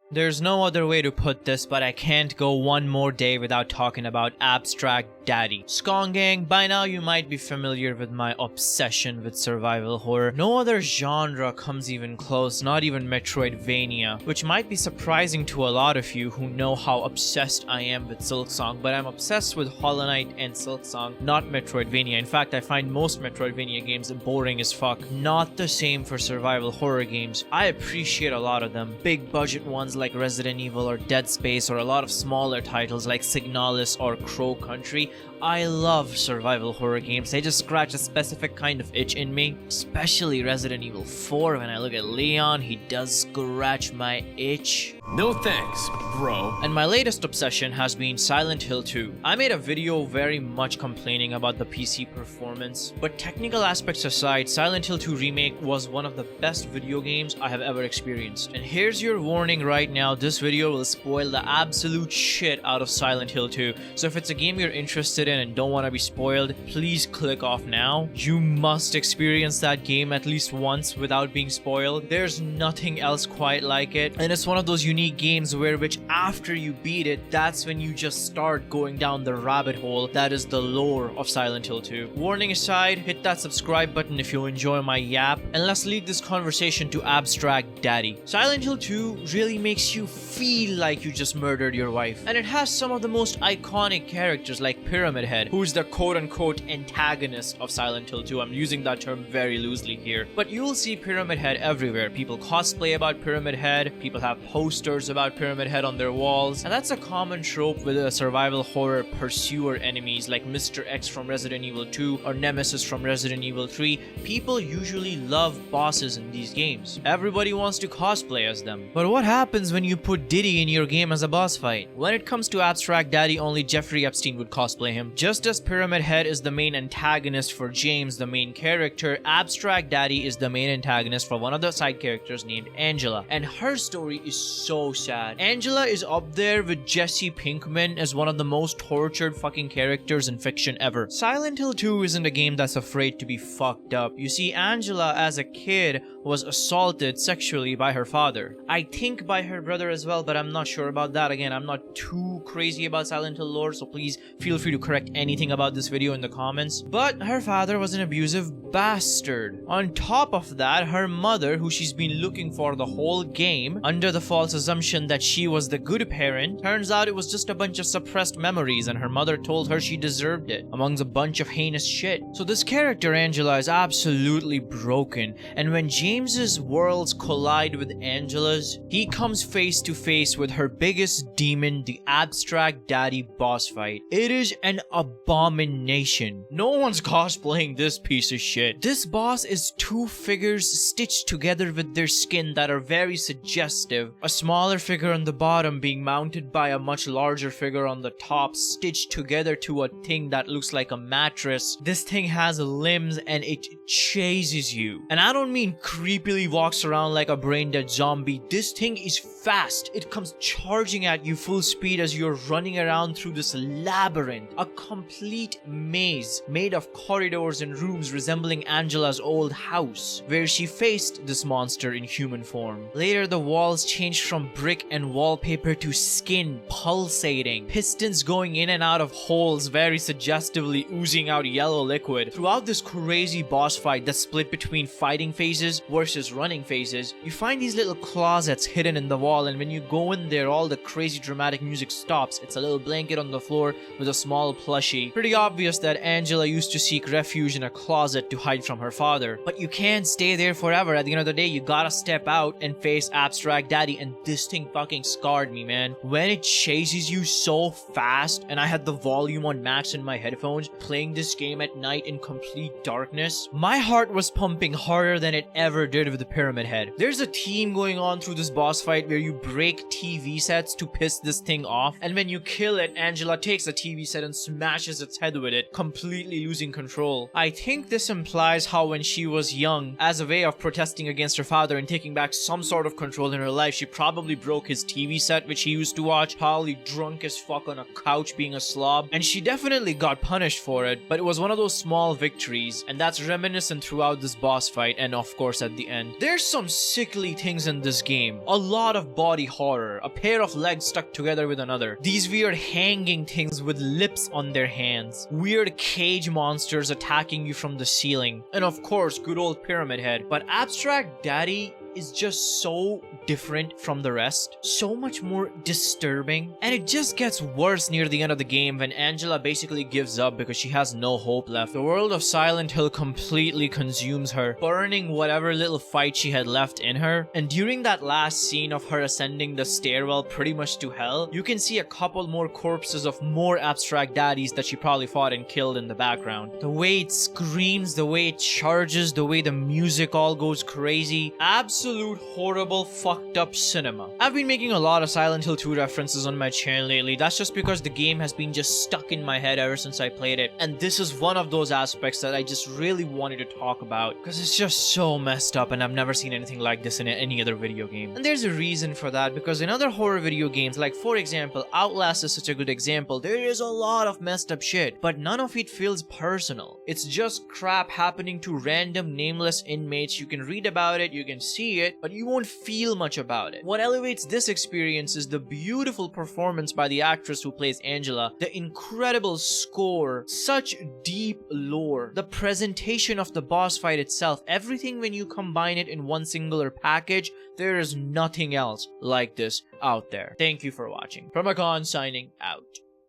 There's no other way to put this, but I can't go one more day without talking about Abstract Daddy. Skong Gang, by now you might be familiar with my obsession with survival horror. No other genre comes even close, not even Metroidvania, which might be surprising to a lot of you who know how obsessed I am with Silksong, but I'm obsessed with Hollow Knight and Silksong, not Metroidvania. In fact, I find most Metroidvania games boring as fuck. Not the same for survival horror games. I appreciate a lot of them. Big budget ones like Resident Evil or Dead Space, or a lot of smaller titles like Signalis or Crow Country. I love survival horror games. They just scratch a specific kind of itch in me, especially Resident Evil 4. When I look at Leon, he does scratch my itch. No thanks, bro. And my latest obsession has been Silent Hill 2. I made a video very much complaining about the PC performance, but technical aspects aside, Silent Hill 2 Remake was one of the best video games I have ever experienced. And here's your warning right now, this video will spoil the absolute shit out of Silent Hill 2. So if it's a game you're interested in and don't want to be spoiled, please click off now. You must experience that game at least once without being spoiled. There's nothing else quite like it, and it's one of those unique games which after you beat it, that's when you just start going down the rabbit hole that is the lore of Silent Hill 2. Warning aside, hit that subscribe button if you enjoy my yap, and let's lead this conversation to Abstract Daddy. Silent Hill 2 really makes you feel like you just murdered your wife, and it has some of the most iconic characters like Pyramid Head, who is the quote-unquote antagonist of Silent Hill 2. I'm using that term very loosely here, but you'll see Pyramid Head everywhere. People cosplay about Pyramid Head, people have posters about Pyramid Head on their walls, and that's a common trope with a survival horror pursuer enemies like Mr. X from Resident Evil 2 or Nemesis from Resident Evil 3. People usually love bosses in these games. Everybody wants to cosplay as them. But what happens when you put Diddy in your game as a boss fight? When it comes to Abstract Daddy, only Jeffrey Epstein would cosplay him. Just as Pyramid Head is the main antagonist for James, the main character, Abstract Daddy is the main antagonist for one of the side characters named Angela, and her story is so sad. Angela is up there with Jesse Pinkman as one of the most tortured fucking characters in fiction ever. Silent Hill 2 isn't a game that's afraid to be fucked up. You see, Angela as a kid was assaulted sexually by her father. I think by her brother as well, but I'm not sure about that. Again, I'm not too crazy about Silent Hill lore, so please feel free to correct anything about this video in the comments. But her father was an abusive bastard. On top of that, her mother, who she's been looking for the whole game, under the false assumption that she was the good parent, turns out it was just a bunch of suppressed memories, and her mother told her she deserved it, amongst a bunch of heinous shit. So this character, Angela, is absolutely broken, and when James's worlds collide with Angela's, he comes face to face with her biggest demon, the Abstract Daddy boss fight. It is an abomination. No one's cosplaying this piece of shit. This boss is two figures stitched together with their skin that are very suggestive. A smaller figure on the bottom being mounted by a much larger figure on the top, stitched together to a thing that looks like a mattress. This thing has limbs and it chases you. And I don't mean creepily walks around like a brain-dead zombie. This thing is fast. It comes charging at you full speed as you're running around through this labyrinth. A complete maze made of corridors and rooms resembling Angela's old house, where she faced this monster in human form. Later, the walls changed from brick and wallpaper to skin pulsating, pistons going in and out of holes very suggestively oozing out yellow liquid. Throughout this crazy boss fight that's split between fighting phases versus running phases, you find these little closets hidden in the wall, and when you go in there, all the crazy dramatic music stops. It's a little blanket on the floor with a small plushie. Pretty obvious that Angela used to seek refuge in a closet to hide from her father. But you can't stay there forever. At the end of the day, you gotta step out and face Abstract Daddy, and this thing fucking scarred me, man. When it chases you so fast, and I had the volume on max in my headphones, playing this game at night in complete darkness, my heart was pumping harder than it ever did with the Pyramid Head. There's a theme going on through this boss fight where you break TV sets to piss this thing off, and when you kill it, Angela takes a TV set and smashes its head with it, completely losing control. I think this implies how when she was young, as a way of protesting against her father and taking back some sort of control in her life, she probably probably broke his TV set which he used to watch, probably drunk as fuck on a couch being a slob, and she definitely got punished for it, but it was one of those small victories, and that's reminiscent throughout this boss fight and of course at the end. There's some sickly things in this game. A lot of body horror, a pair of legs stuck together with another, these weird hanging things with lips on their hands, weird cage monsters attacking you from the ceiling, and of course good old Pyramid Head. But Abstract Daddy is just so different from the rest, so much more disturbing, and it just gets worse near the end of the game when Angela basically gives up because she has no hope left. The world of Silent Hill completely consumes her, burning whatever little fight she had left in her, and during that last scene of her ascending the stairwell pretty much to hell, you can see a couple more corpses of more Abstract Daddies that she probably fought and killed in the background. The way it screams, the way it charges, the way the music all goes crazy, absolute horrible fucked up cinema. I've been making a lot of Silent Hill 2 references on my channel lately. That's just because the game has been just stuck in my head ever since I played it, and this is one of those aspects that I just really wanted to talk about because it's just so messed up and I've never seen anything like this in any other video game. And there's a reason for that, because in other horror video games, like for example Outlast is such a good example, there is a lot of messed up shit, but none of it feels personal. It's just crap happening to random nameless inmates. You can read about it, you can see it, but you won't feel much about it. What elevates this experience is the beautiful performance by the actress who plays Angela, the incredible score, such deep lore, the presentation of the boss fight itself, everything. When you combine it in one singular package, there is nothing else like this out there. Thank you for watching. Primacon signing out.